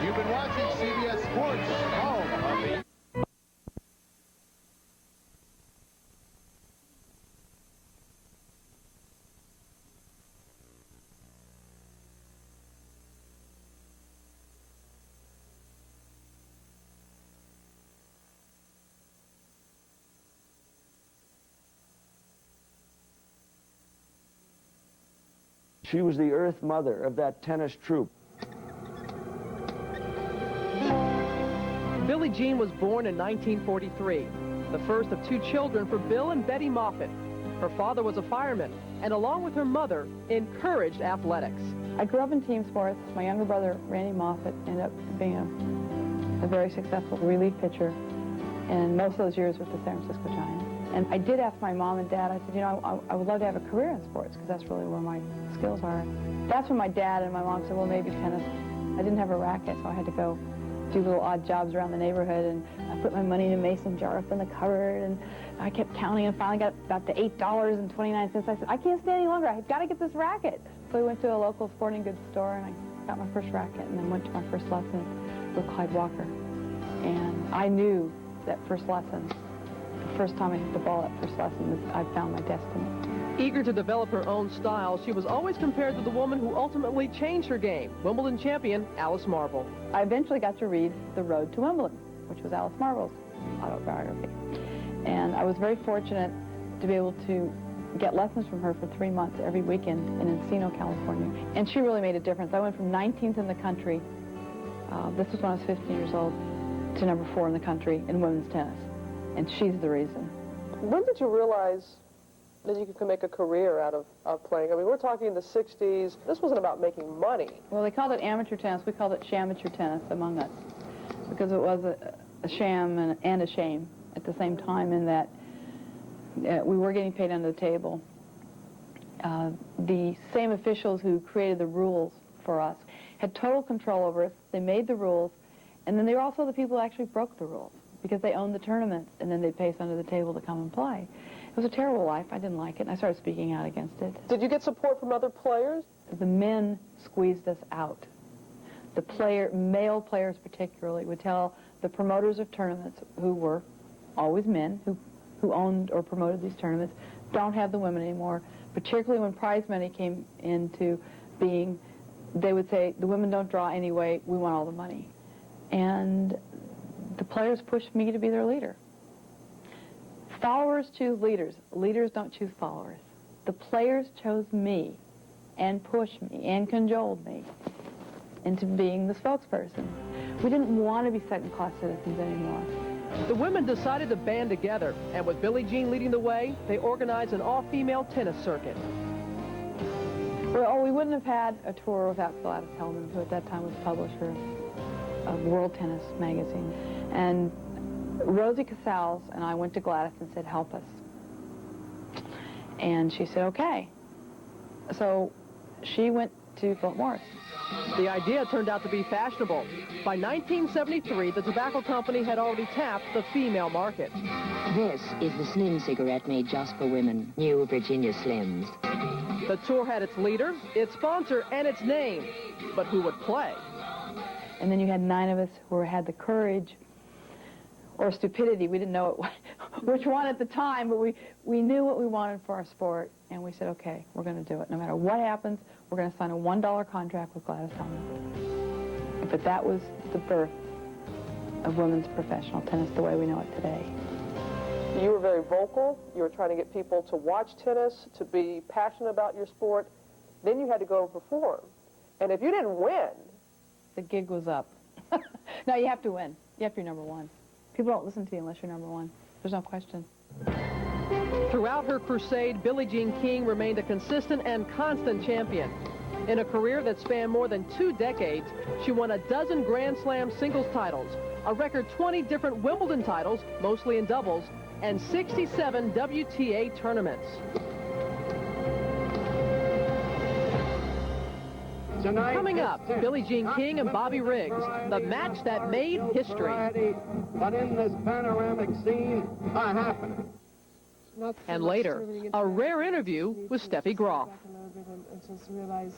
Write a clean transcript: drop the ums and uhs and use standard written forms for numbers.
You've been watching CBS Sports, home of the... She was the Earth Mother of that tennis troupe. Billie Jean was born in 1943, the first of 2 children for Bill and Betty Moffett. Her father was a fireman, and along with her mother, encouraged athletics. I grew up in team sports. My younger brother, Randy Moffett, ended up being a very successful relief pitcher, and most of those years with the San Francisco Giants. And I did ask my mom and dad, I said, you know, I would love to have a career in sports, because that's really where my skills are. That's when my dad and my mom said, well, maybe tennis. I didn't have a racket, so I had to go do little odd jobs around the neighborhood, and I put my money in a mason jar up in the cupboard, and I kept counting, and finally got about to $8.29. I said, I can't stay any longer. I've got to get this racket. So I went to a local sporting goods store, and I got my first racket, and then went to my first lesson with Clyde Walker. And I knew that first lesson, the first time I hit the ball at first lesson, I found my destiny. Eager to develop her own style, she was always compared to the woman who ultimately changed her game, Wimbledon champion Alice Marble. I eventually got to read The Road to Wimbledon, which was Alice Marble's autobiography. And I was very fortunate to be able to get lessons from her for 3 months every weekend in Encino, California. And she really made a difference. I went from 19th in the country, this was when I was 15 years old, to number 4 in the country in women's tennis. And she's the reason. When did you realize that you could make a career out of playing? I mean, we're talking the 60s. This wasn't about making money. Well, they called it amateur tennis. We called it shamateur tennis among us, because it was a sham and a shame at the same time, in that we were getting paid under the table. The same officials who created the rules for us had total control over us. They made the rules, and then they were also the people who actually broke the rules, because they owned the tournaments, and then they'd pay us under the table to come and play. It was a terrible life. I didn't like it, and I started speaking out against it. Did you get support from other players? The men squeezed us out. The male players particularly, would tell the promoters of tournaments, who were always men, who owned or promoted these tournaments, don't have the women anymore. Particularly when prize money came into being, they would say, the women don't draw anyway, we want all the money. And the players pushed me to be their leader. Followers choose leaders. Leaders don't choose followers. The players chose me and pushed me and cajoled me into being the spokesperson. We didn't want to be second-class citizens anymore. The women decided to band together, and with Billie Jean leading the way, they organized an all-female tennis circuit. Well, we wouldn't have had a tour without Gladys Hellman, who at that time was publisher of World Tennis magazine. And Rosie Casals and I went to Gladys and said, help us. And she said, okay. So she went to Philip Morris. The idea turned out to be fashionable. By 1973, the tobacco company had already tapped the female market. This is the Slim cigarette made just for women, new Virginia Slims. The tour had its leader, its sponsor, and its name. But who would play? And then you had 9 of us who had the courage or stupidity. We didn't know which one at the time, but we knew what we wanted for our sport, and we said, okay, we're going to do it. No matter what happens, we're going to sign a $1 contract with Gladys Hellman. But that was the birth of women's professional tennis the way we know it today. You were very vocal. You were trying to get people to watch tennis, to be passionate about your sport. Then you had to go and perform. And if you didn't win... The gig was up. No, you have to win. You have to be number 1. People don't listen to you unless you're number 1. There's no question. Throughout her crusade, Billie Jean King remained a consistent and constant champion. In a career that spanned more than 2 decades, she won a dozen Grand Slam singles titles, a record 20 different Wimbledon titles, mostly in doubles, and 67 WTA tournaments. Tonight, coming up, Billie Jean King and Bobby Riggs, the match that made history. But in this panoramic scene, a happening. And later, a rare interview with Steffi Graf. And just realize